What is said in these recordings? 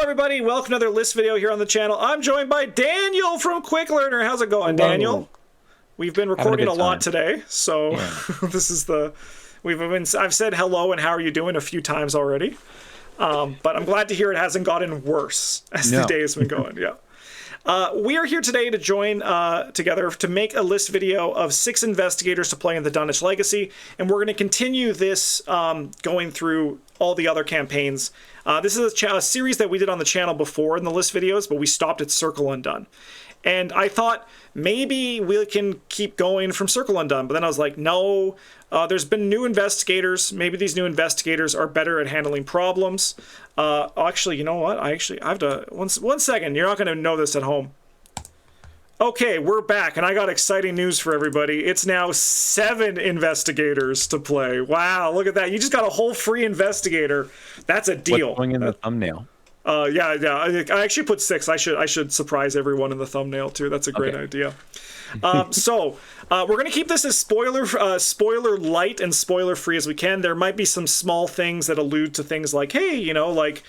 everybody. Welcome to another list video here on the channel. I'm joined by Daniel from Quick Learner. How's it going, Hello. Daniel? We've been recording a lot today, so Yeah. this is the I've said hello and how are you doing a few times already, but I'm glad to hear it hasn't gotten worse as the day has been going. Yeah. We are here today to join together to make a list video of 6 investigators to play in the Dunwich Legacy, and we're going to continue this going through all the other campaigns. This is a series that we did on the channel before in the list videos, but we stopped at Circle Undone. And I thought maybe we can keep going from Circle Undone, but then I was like, no, there's been new investigators. Maybe these new investigators are better at handling problems. Actually, you know what? I have to, one second. You're not going to know this at home. Okay, we're back, and I got exciting news for everybody. It's now 7 investigators to play. Wow, look at that. You just got a whole free investigator. That's a deal. What's going in the thumbnail? Yeah. I actually put 6. I should surprise everyone in the thumbnail too. That's a great idea. So we're gonna keep this as spoiler light and spoiler free as we can. There might be some small things that allude to things like, hey, you know, like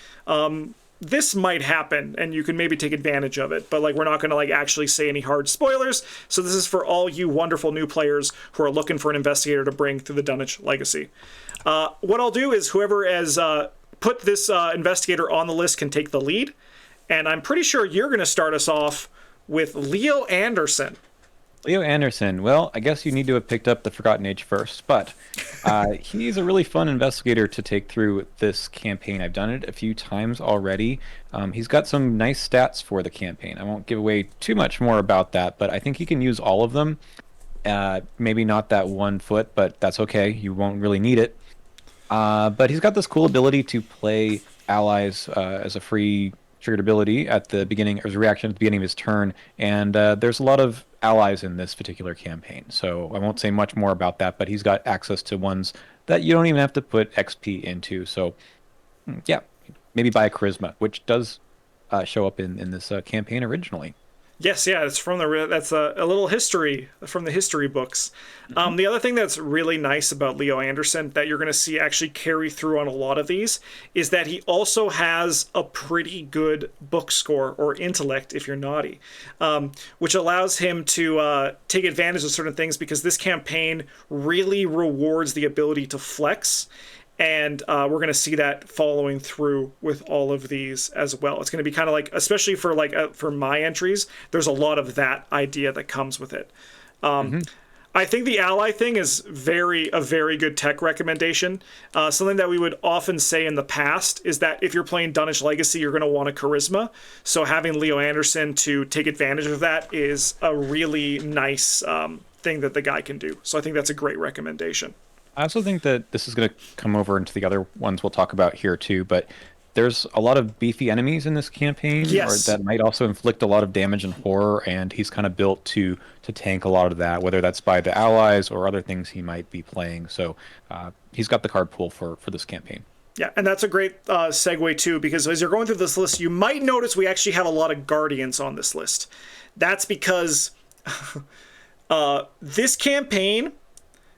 this might happen, and you can maybe take advantage of it. But like, we're not gonna like actually say any hard spoilers. So this is for all you wonderful new players who are looking for an investigator to bring through the Dunwich Legacy. What I'll do is whoever has put this investigator on the list can take the lead, and I'm pretty sure you're going to start us off with Leo Anderson. Leo Anderson. Well, I guess you need to have picked up the Forgotten Age first, but he's a really fun investigator to take through this campaign. I've done it a few times already. He's got some nice stats for the campaign. I won't give away too much more about that, but I think he can use all of them. Maybe not that 1 foot, but that's okay. You won't really need it. But he's got this cool ability to play allies as a free triggered ability at the beginning, or as a reaction at the beginning of his turn, and there's a lot of allies in this particular campaign, so I won't say much more about that, but he's got access to ones that you don't even have to put XP into, so yeah, maybe buy a Charisma, which does show up in this campaign originally. Yes, yeah, it's from that's a little history from the history books. The other thing that's really nice about Leo Anderson that you're going to see actually carry through on a lot of these is that he also has a pretty good book score, or intellect if you're naughty, which allows him to take advantage of certain things, because this campaign really rewards the ability to flex. And we're going to see that following through with all of these as well. It's going to be kind of like, especially for like for my entries, there's a lot of that idea that comes with it. I think the ally thing is a very good tech recommendation. Something that we would often say in the past is that if you're playing Dunwich Legacy, you're going to want a Charisma. So having Leo Anderson to take advantage of that is a really nice thing that the guy can do. So I think that's a great recommendation. I also think that this is going to come over into the other ones we'll talk about here too, but there's a lot of beefy enemies in this campaign, yes, or that might also inflict a lot of damage and horror, and he's kind of built to tank a lot of that, whether that's by the allies or other things he might be playing. So he's got the card pool for this campaign. Yeah, and that's a great segue too, because as you're going through this list, you might notice we actually have a lot of Guardians on this list. That's because this campaign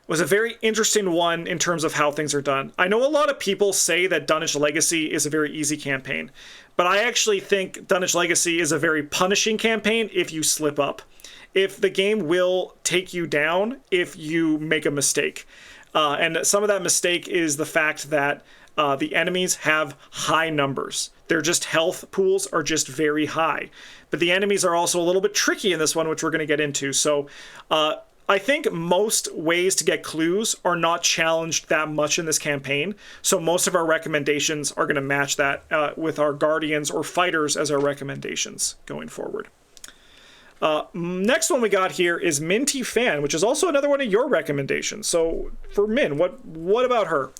was a very interesting one in terms of how things are done. I know a lot of people say that Dunwich Legacy is a very easy campaign, but I actually think Dunwich Legacy is a very punishing campaign if you slip up. If the game will take you down if you make a mistake. And some of that mistake is the fact that the enemies have high numbers. Their just health pools are just very high. But the enemies are also a little bit tricky in this one, which we're going to get into. So I think most ways to get clues are not challenged that much in this campaign, so most of our recommendations are going to match that with our Guardians or Fighters as our recommendations going forward. Next one we got here is Minty Fan, which is also another one of your recommendations. So for Min, what about her?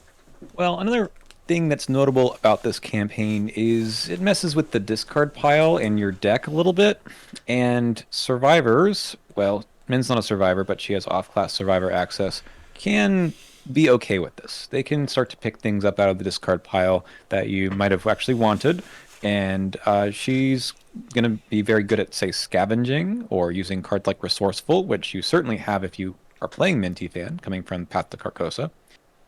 Well, another thing that's notable about this campaign is it messes with the discard pile in your deck a little bit, and survivors, well, Min's not a survivor, but she has off-class survivor access, can be okay with this. They can start to pick things up out of the discard pile that you might have actually wanted, and she's going to be very good at, say, scavenging or using cards like Resourceful, which you certainly have if you are playing Minty Fan, coming from Path to Carcosa.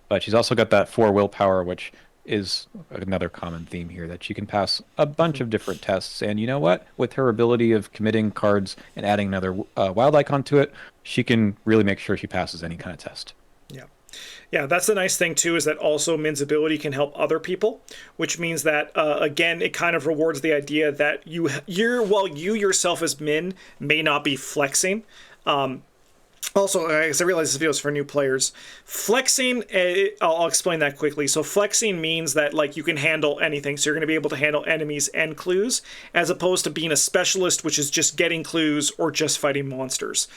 But she's also got that 4 willpower, which is another common theme here, that she can pass a bunch of different tests. And you know what? With her ability of committing cards and adding another wild icon to it, she can really make sure she passes any kind of test. Yeah. Yeah, that's the nice thing too, is that also Min's ability can help other people, which means that again, it kind of rewards the idea that while you yourself as Min may not be flexing. Also, I realize this video is for new players. Flexing, I'll explain that quickly. So flexing means that like you can handle anything. So you're going to be able to handle enemies and clues, as opposed to being a specialist, which is just getting clues or just fighting monsters.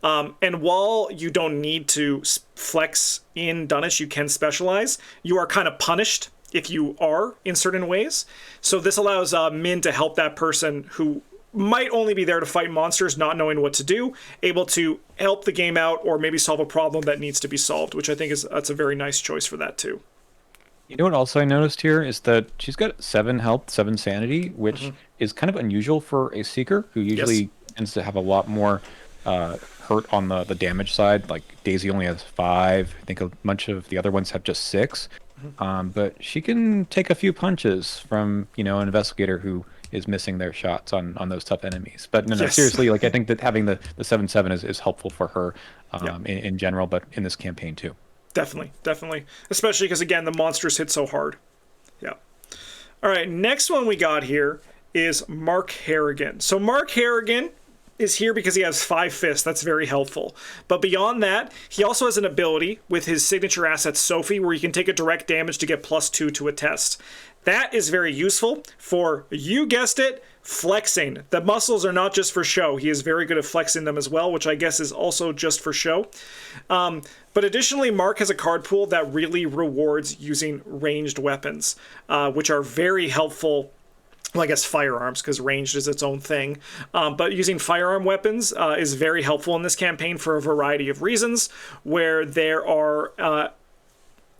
And while you don't need to flex in Dunwich, you can specialize. You are kind of punished if you are in certain ways. So this allows Min to help that person who might only be there to fight monsters, not knowing what to do, able to help the game out or maybe solve a problem that needs to be solved, which I think that's a very nice choice for that too. You know what also I noticed here is that she's got 7 health, 7 sanity, which is kind of unusual for a Seeker, who usually tends to have a lot more hurt on the damage side. Like Daisy only has 5. I think a bunch of the other ones have just 6. But she can take a few punches from, an Investigator who is missing their shots on those tough enemies. But no, seriously, like I think that having the 7/7 is helpful for her in general, but in this campaign too. Definitely. Especially because, again, the monsters hit so hard. Yeah. All right, next one we got here is Mark Harrigan. So Mark Harrigan is here because he has 5 fists. That's very helpful. But beyond that, he also has an ability with his signature asset, Sophie, where you can take a direct damage to get +2 to a test. That is very useful for, you guessed it, flexing. The muscles are not just for show. He is very good at flexing them as well, which I guess is also just for show. But additionally, Mark has a card pool that really rewards using ranged weapons, which are very helpful. Well, I guess firearms, because ranged is its own thing. But using firearm weapons is very helpful in this campaign for a variety of reasons, where there are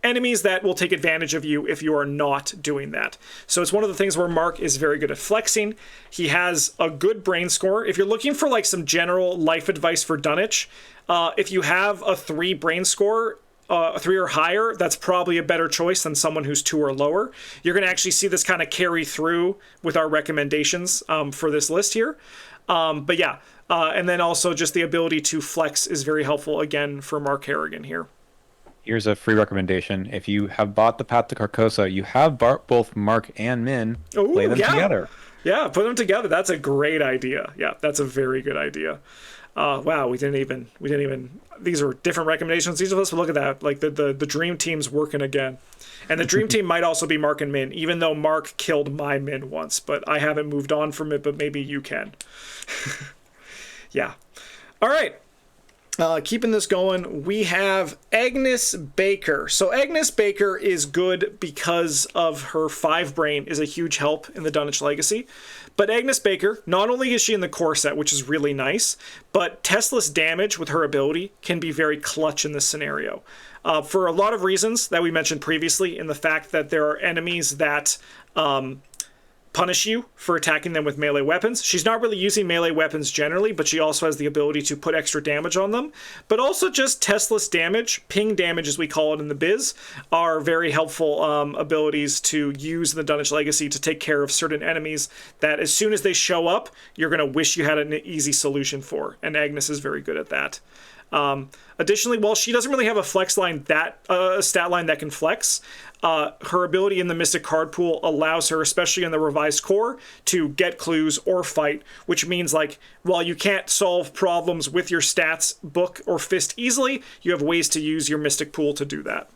enemies that will take advantage of you if you are not doing that. So it's one of the things where Mark is very good at flexing. He has a good brain score. If you're looking for like some general life advice for Dunwich, if you have a 3 brain score, 3 or higher, that's probably a better choice than someone who's 2 or lower. You're going to actually see this kind of carry through with our recommendations for this list here. But yeah, and then also just the ability to flex is very helpful again for Mark Harrigan here. Here's a free recommendation. If you have bought the Path to Carcosa, you have both Mark and Min. Play them together. Yeah, put them together. That's a great idea. Yeah, that's a very good idea. Wow, we didn't even. These are different recommendations. Each of us, look at that. Like the dream team's working again, and the dream team might also be Mark and Min, even though Mark killed my Min once, but I haven't moved on from it. But maybe you can. Yeah. All right. Keeping this going, we have Agnes Baker. So Agnes Baker is good because of her 5 brain is a huge help in the Dunwich Legacy. But Agnes Baker, not only is she in the core set, which is really nice, but testless damage with her ability can be very clutch in this scenario. For a lot of reasons that we mentioned previously, in the fact that there are enemies that punish you for attacking them with melee weapons. She's not really using melee weapons generally, but she also has the ability to put extra damage on them. But also just testless damage, ping damage as we call it in the biz, are very helpful abilities to use in the Dunwich Legacy to take care of certain enemies that as soon as they show up, you're going to wish you had an easy solution for. And Agnes is very good at that. Additionally, while she doesn't really have a flex line a stat line that can flex, her ability in the Mystic card pool allows her, especially in the revised core, to get clues or fight, which means like while you can't solve problems with your stats book or fist easily, you have ways to use your Mystic pool to do that.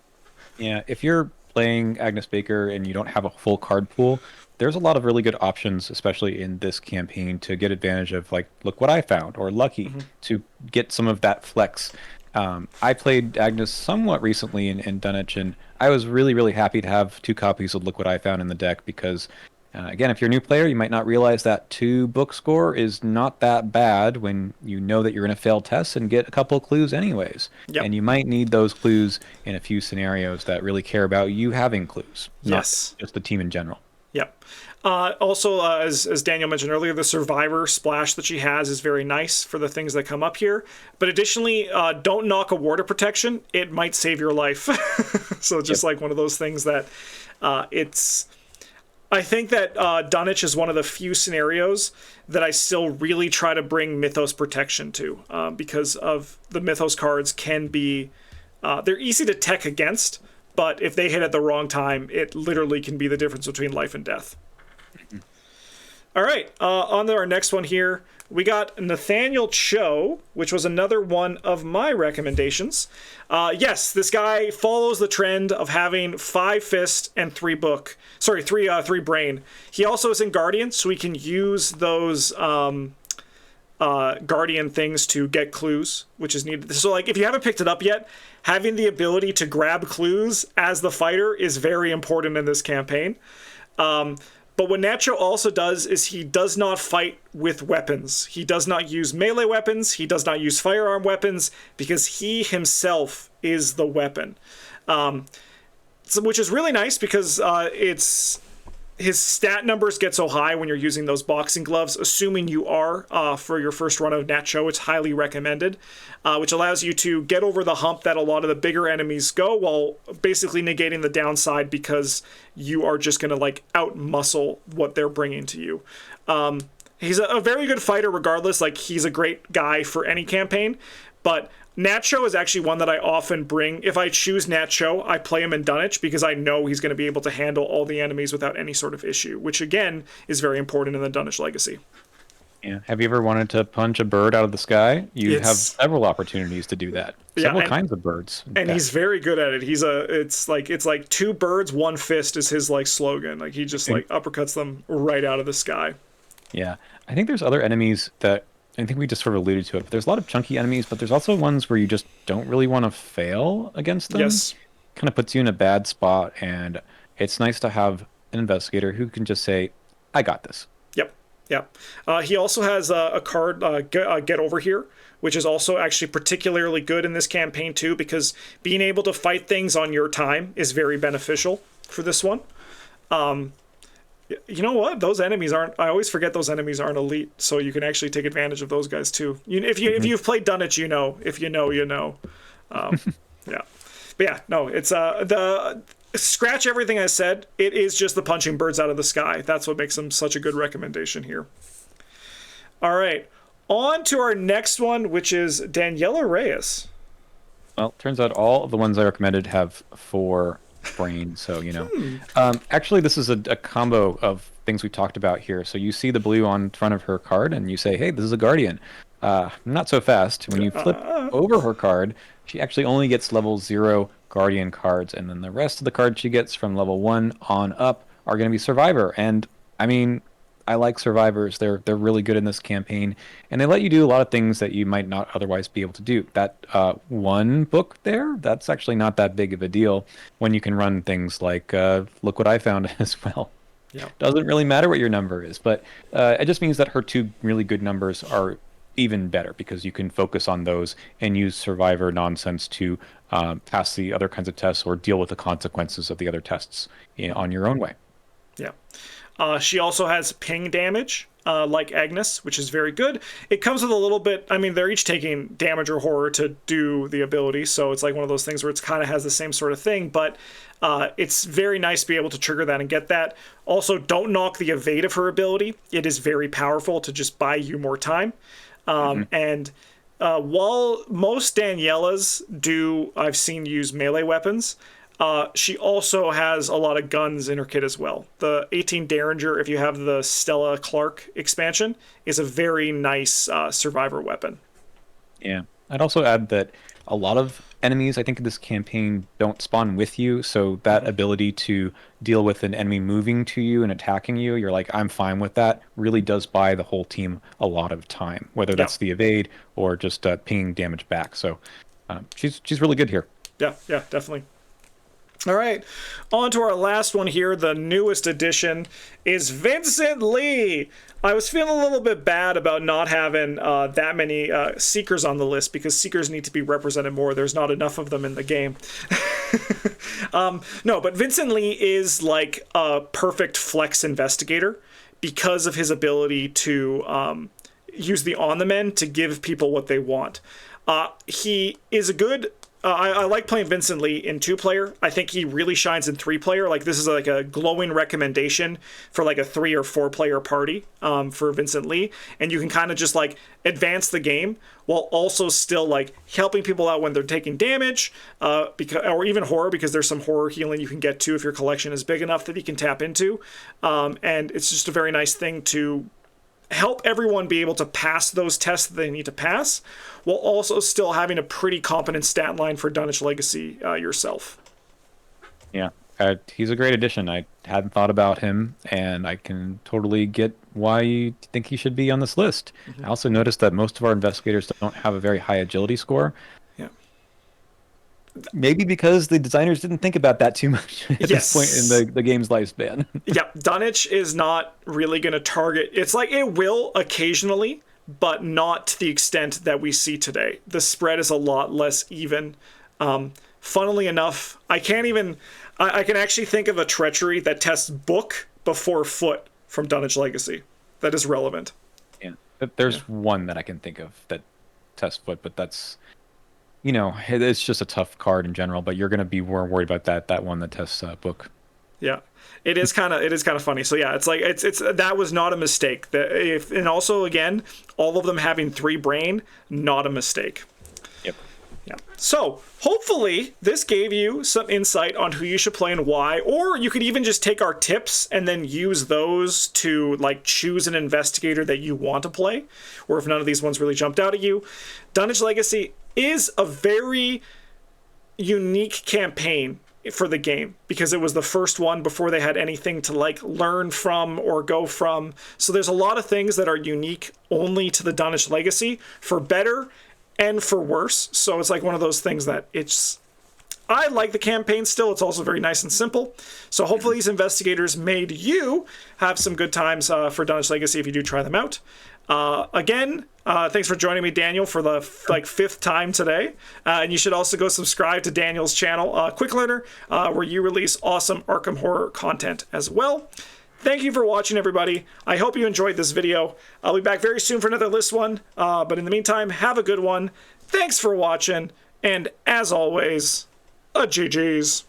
Yeah, if you're playing Agnes Baker and you don't have a full card pool, there's a lot of really good options, especially in this campaign, to get advantage of, like, look what I found, or lucky, to get some of that flex. I played Agnes somewhat recently in Dunwich, and I was really, really happy to have 2 copies of Look What I Found in the deck because, again, if you're a new player, you might not realize that 2 book score is not that bad when you know that you're going to fail tests and get a couple of clues anyways. Yep. And you might need those clues in a few scenarios that really care about you having clues, not just the team in general. Yep. Also, as Daniel mentioned earlier, the survivor splash that she has is very nice for the things that come up here. But additionally, don't knock a ward of protection. It might save your life. So just Yep. like one of those things that it's. I think that Dunwich is one of the few scenarios that I still really try to bring Mythos protection to, because of the Mythos cards can be. They're easy to tech against, but if they hit at the wrong time, it literally can be the difference between life and death. All right, on to our next one here. We got Nathaniel Cho, which was another one of my recommendations. Yes, this guy follows the trend of having 5 fist and 3 book. Sorry, three brain. He also is in Guardian, so we can use those Guardian things to get clues, which is needed. So, like, if you haven't picked it up yet, having the ability to grab clues as the fighter is very important in this campaign. But what Nacho also does is he does not fight with weapons. He does not use melee weapons. He does not use firearm weapons because he himself is the weapon. Which is really nice because it's his stat numbers get so high when you're using those boxing gloves, assuming you are for your first run of Nacho. It's highly recommended, which allows you to get over the hump that a lot of the bigger enemies go while basically negating the downside because you are just going to like out-muscle what they're bringing to you. He's a very good fighter regardless. Like, he's a great guy for any campaign, but Nacho is actually one that I often bring. If I choose Nacho, I play him in Dunwich because I know he's going to be able to handle all the enemies without any sort of issue, which again is very important in the Dunwich Legacy. Yeah. Have you ever wanted to punch a bird out of the sky? You have several opportunities to do that. Several kinds of birds. And he's very good at it. It's like 2 birds, 1 fist is his like slogan. Like, he just like uppercuts them right out of the sky. Yeah. I think there's other enemies that I think we just sort of alluded to it, but there's a lot of chunky enemies, but there's also ones where you just don't really want to fail against them. Yes. Kind of puts you in a bad spot, and it's nice to have an investigator who can just say, I got this. Yep. He also has a card, Get Over Here, which is also actually particularly good in this campaign too, because being able to fight things on your time is very beneficial for this one. You know what? Those enemies aren't. I always forget those enemies aren't elite, so you can actually take advantage of those guys too. If you've played Dunwich, you know. If you know, you know. Yeah, but yeah, no. It's the scratch everything I said. It is just the punching birds out of the sky. That's what makes them such a good recommendation here. All right, on to our next one, which is Daniela Reyes. Well, turns out all of the ones I recommended have 4 brain, so you know. Actually, this is a combo of things we talked about here. So you see the blue on front of her card and you say, hey, this is a Guardian. Not so fast. When you flip over her card, she actually only gets level 0 Guardian cards, and then the rest of the cards she gets from level 1 on up are going to be Survivor. And I mean, I like Survivors. They're really good in this campaign, and they let you do a lot of things that you might not otherwise be able to do. That 1 book there, that's actually not that big of a deal when you can run things like look what I found as well. Yeah. Doesn't really matter what your number is, but it just means that her 2 really good numbers are even better because you can focus on those and use Survivor nonsense to pass the other kinds of tests or deal with the consequences of the other tests on your own way. Yeah. She also has ping damage, like Agnes, which is very good. It comes with a little bit, I mean, they're each taking damage or horror to do the ability, so it's like one of those things where it kind of has the same sort of thing, but it's very nice to be able to trigger that and get that. Also, don't knock the evade of her ability. It is very powerful to just buy you more time. And while most Danielas do, I've seen use melee weapons, she also has a lot of guns in her kit as well. The 18 Derringer, if you have the Stella Clark expansion, is a very nice survivor weapon. Yeah. I'd also add that a lot of enemies, I think, in this campaign don't spawn with you, so that ability to deal with an enemy moving to you and attacking you, you're like, I'm fine with that, really does buy the whole team a lot of time, whether that's the evade or just pinging damage back. So she's really good here. Yeah, definitely. All right, on to our last one here. The newest addition is Vincent Lee. I was feeling a little bit bad about not having that many Seekers on the list, because Seekers need to be represented more. There's not enough of them in the game. No, but Vincent Lee is like a perfect flex investigator because of his ability to use the on the men to give people what they want. He is a good... I like playing Vincent Lee in 2-player. I think he really shines in 3-player. Like, this is like a glowing recommendation for like a 3 or 4-player party for Vincent Lee. And you can kind of just like advance the game while also still like helping people out when they're taking damage, or even horror, because there's some horror healing you can get to if your collection is big enough that you can tap into. And it's just a very nice thing to help everyone be able to pass those tests that they need to pass, while also still having a pretty competent stat line for Dunwich Legacy yourself. Yeah, he's a great addition. I hadn't thought about him, and I can totally get why you think he should be on this list. I also noticed that most of our investigators don't have a very high agility score. Yeah. Maybe because the designers didn't think about that too much at this point in the game's lifespan. Yeah, Dunwich is not really going to target... It's like it will occasionally, but not to the extent that we see today. The spread is a lot less even. Funnily enough, I can't even... I can actually think of a treachery that tests book before foot from Dunwich Legacy. That is relevant. Yeah, there's one that I can think of that tests foot, but that's... You know, it's just a tough card in general, but you're going to be more worried about that one that tests book. Yeah, it is kind of funny. So yeah, it's like it's that was not a mistake. And also again, all of them having 3 brain, not a mistake. Yep. Yeah. So hopefully this gave you some insight on who you should play and why, or you could even just take our tips and then use those to like choose an investigator that you want to play, or if none of these ones really jumped out at you. Dunwich Legacy is a very unique campaign for the game because it was the first one before they had anything to like learn from or go from. So there's a lot of things that are unique only to the Dunwich Legacy, for better and for worse. So it's like one of those things that I like the campaign still. It's also very nice and simple. So hopefully these investigators made you have some good times for Dunwich Legacy if you do try them out. Again, thanks for joining me, Daniel, for the 5th time today. And you should also go subscribe to Daniel's channel, Quick Learner, where you release awesome Arkham horror content as well. Thank you for watching, everybody. I hope you enjoyed this video. I'll be back very soon for another list one. But in the meantime, have a good one. Thanks for watching. And as always, GG's.